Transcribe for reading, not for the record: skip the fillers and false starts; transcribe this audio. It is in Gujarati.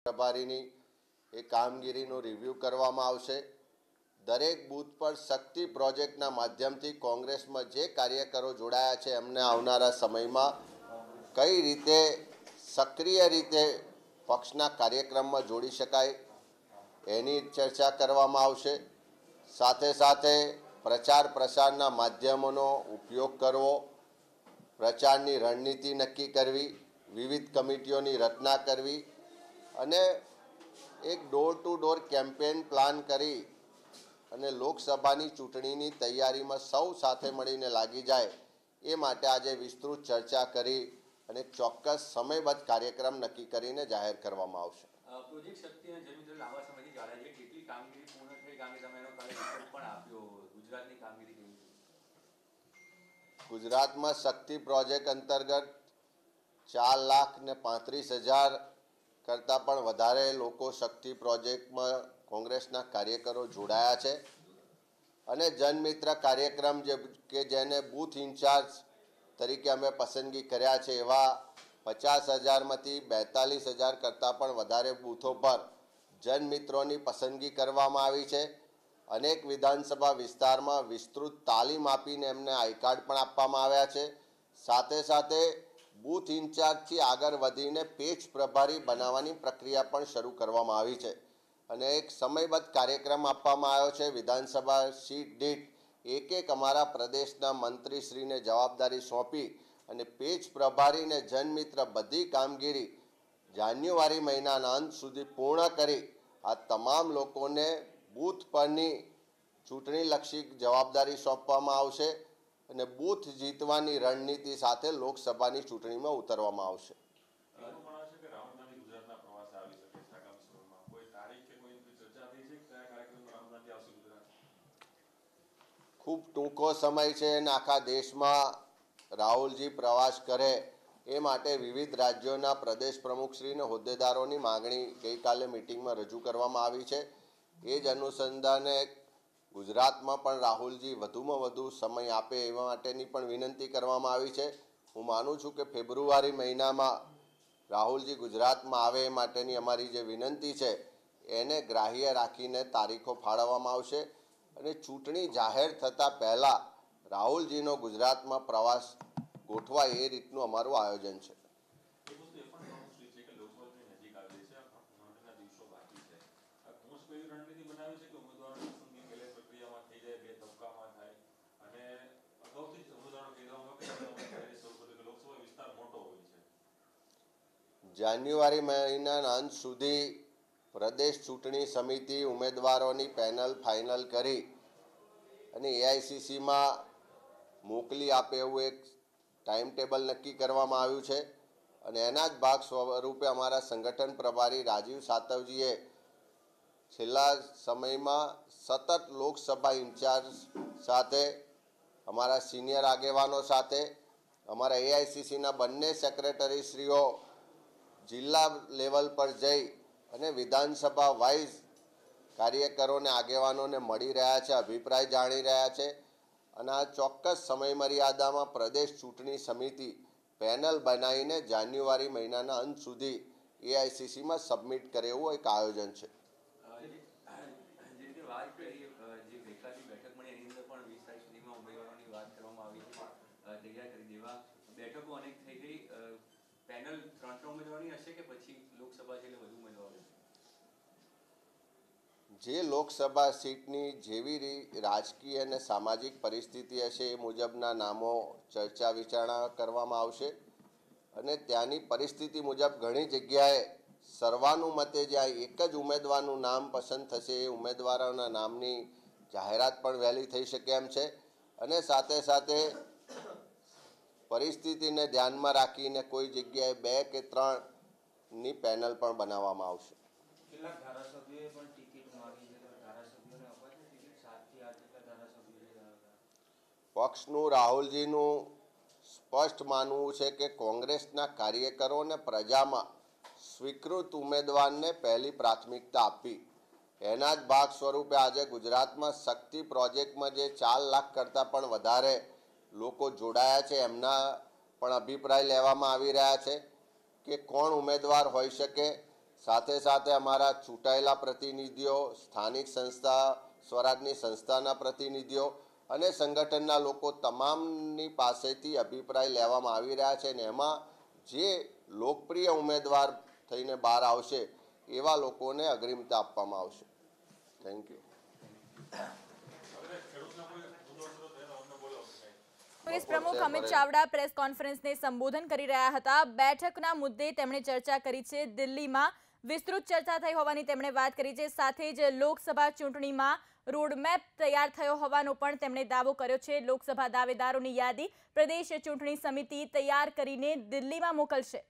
પ્રભારીની એ કામગીરીનું રિવ્યૂ કરવામાં આવશે। દરેક બૂથ પર શક્તિ પ્રોજેક્ટના માધ્યમથી કોંગ્રેસમાં જે કાર્યકરો જોડાયા છે એમને આવનારા સમયમાં કઈ રીતે સક્રિય રીતે પક્ષના કાર્યક્રમમાં જોડી શકાય એની ચર્ચા કરવામાં આવશે। સાથે સાથે પ્રચાર પ્રસારના માધ્યમોનો ઉપયોગ કરવો, પ્રચારની રણનીતિ નક્કી કરવી, વિવિધ કમિટીઓની રચના કરવી અને એક door to door campaign plan કરી અને લોકસભાની ચૂંટણીની તૈયારીમાં સૌ સાથે મળીને લાગી જાય એ માટે આજે વિસ્તૃત ચર્ચા કરી અને ચોક્કસ સમયબદ્ધ કાર્યક્રમ નક્કી કરીને જાહેર કરવામાં આવશે। પ્રોજેક્ટ શક્તિને જમીન લાંબા સમયથી ચાલે છે, કેટલી કામગીરી પૂર્ણ થઈ, કારણ કે તમે એનો કાલે રિપોર્ટ પણ આપ્યો, ગુજરાતની કામગીરી કેવી છે? ગુજરાતમાં શક્તિ પ્રોજેક્ટ અંતર્ગત 4,35,000 કરતાં પણ વધારે લોકો શક્તિ પ્રોજેક્ટમાં કોંગ્રેસના કાર્યકરો જોડાયા છે અને જનમિત્ર કાર્યક્રમ જેને બૂથ ઇન્ચાર્જ તરીકે અમે પસંદગી કર્યા છે એવા 50,000માંથી 42,000 કરતાં પણ વધારે બૂથો પર જનમિત્રોની પસંદગી કરવામાં આવી છે। અનેક વિધાનસભા વિસ્તારમાં વિસ્તૃત તાલીમ આપીને એમને આઈ કાર્ડ પણ આપવામાં આવ્યા છે। સાથે સાથે બૂથ ઇન્ચાર્જથી આગળ વધીને પેજ પ્રભારી બનાવવાની પ્રક્રિયા પણ શરૂ કરવામાં આવી છે અને એક સમયબદ્ધ કાર્યક્રમ આપવામાં આવ્યો છે। વિધાનસભા સીટ દીઠ એક અમારા પ્રદેશના મંત્રીશ્રીને જવાબદારી સોંપી અને પેજ પ્રભારીને જનમિત્ર બધી કામગીરી જાન્યુઆરી મહિનાના અંત સુધી પૂર્ણ કરી આ તમામ લોકોને બૂથ પરની ચૂંટણીલક્ષી જવાબદારી સોંપવામાં આવશે અને બૂથ જીતવાની રણનીતિ સાથે લોકસભાની ચૂંટણીમાં ઉતરવામાં આવશે। ખૂબ ટૂંકો સમય છે અને આખા દેશમાં રાહુલજી પ્રવાસ કરે એ માટે વિવિધ રાજ્યોના પ્રદેશ પ્રમુખશ્રી અને હોદ્દેદારોની માગણી ગઈકાલે મિટિંગમાં રજૂ કરવામાં આવી છે। એ જ અનુસંધાને ગુજરાતમાં પણ રાહુલજી વધુમાં વધુ સમય આપે એ માટેની પણ વિનંતી કરવામાં આવી છે। હું માનું છું કે ફેબ્રુઆરી મહિનામાં રાહુલજી ગુજરાતમાં આવે એ માટેની અમારી જે વિનંતી છે એને ગ્રાહ્ય રાખીને તારીખો ફાળવવામાં આવશે અને ચૂંટણી જાહેર થતાં પહેલાં રાહુલજીનો ગુજરાતમાં પ્રવાસ ગોઠવાય એ રીતનું અમારું આયોજન છે। જાન્યુઆરી મહિનાના અંત સુધી પ્રદેશ ચૂંટણી સમિતિ ઉમેદવારોની પેનલ ફાઇનલ કરી અને એઆઈસીસીમાં મોકલી આપે એવું એક ટાઈમ ટેબલ નક્કી કરવામાં આવ્યું છે અને એના જ ભાગ સ્વરૂપે અમારા સંગઠન પ્રભારી રાજીવ સાતવજીએ છેલ્લા સમયમાં સતત લોકસભા ઇન્ચાર્જ સાથે, અમારા સિનિયર આગેવાનો સાથે, અમારા એઆઈસીસીના બંને સેક્રેટરીશ્રીઓ જિલ્લા લેવલ પર જઈ અને વિધાનસભા વાઇઝ કાર્યકરોને આગેવાનોને મળી રહ્યા છે, અભિપ્રાય જાણી રહ્યા છે અને આ ચોક્કસ સમય મર્યાદામાં પ્રદેશ ચૂંટણી સમિતિ પેનલ બનાવીને જાન્યુઆરી મહિનાના અંત સુધી એઆઈસીસીમાં સબમિટ કરે એવું એક આયોજન છે। બેઠકો અનેક થઈ ગઈ, પેનલ 3 ઉમેદવારની હશે કે પછી લોકસભા છે એટલે વધુ ઉમેદવારો? જે લોકસભા સીટની જેવી રાજકીય અને સામાજિક પરિસ્થિતિ હશે એ મુજબના નામો ચર્ચા વિચારણા કરવામાં આવશે અને ત્યાંની પરિસ્થિતિ મુજબ ઘણી જગ્યાએ સર્વાનુમતે જ્યાં એક જ ઉમેદવારનું નામ પસંદ થશે એ ઉમેદવારોના નામની જાહેરાત પણ વહેલી થઈ શકે એમ છે અને સાથે સાથે પરિસ્થિતિને ધ્યાનમાં રાખીને કોઈ જગ્યાએ 2 કે 3ની પેનલ પણ બનાવવામાં આવશે। પક્ષનું રાહુલજીનું સ્પષ્ટ માનવું છે કે કોંગ્રેસના કાર્યકરો અને પ્રજામાં સ્વીકૃત ઉમેદવારને પહેલી પ્રાથમિકતા આપવી, એના જ ભાગ સ્વરૂપે આજે ગુજરાતમાં શક્તિ પ્રોજેક્ટમાં જે 4 લાખ કરતાં પણ વધારે લોકો જોડાયા છે એમના પણ અભિપ્રાય લેવામાં આવી રહ્યા છે કે કોણ ઉમેદવાર હોઈ શકે। સાથે સાથે અમારા ચૂંટાયેલા પ્રતિનિધિઓ, સ્થાનિક સંસ્થા સ્વરાજની સંસ્થાના પ્રતિનિધિઓ અને સંગઠનના લોકો તમામની પાસેથી અભિપ્રાય લેવામાં આવી રહ્યા છે અને એમાં જે લોકપ્રિય ઉમેદવાર થઈને બહાર આવશે એવા લોકોને અગ્રિમતા આપવામાં આવશે. Thank you. કોંગ્રેસ પ્રમુખ અમિત ચાવડા પ્રેસ કોન્ફરન્સને સંબોધન કરી રહ્યા હતા. બેઠકના મુદ્દે તેમણે ચર્ચા કરી છે. દિલ્હીમાં વિસ્તૃત ચર્ચા થઈ હોવાની તેમણે વાત કરી છે. સાથે જ લોકસભા ચૂંટણીમાં રોડમેપ તૈયાર થયો હોવાનો પણ તેમણે દાવો કર્યો છે. લોકસભા દાવેદારોની યાદી પ્રદેશ ચૂંટણી સમિતિ તૈયાર કરીને દિલ્હીમાં મોકલશે.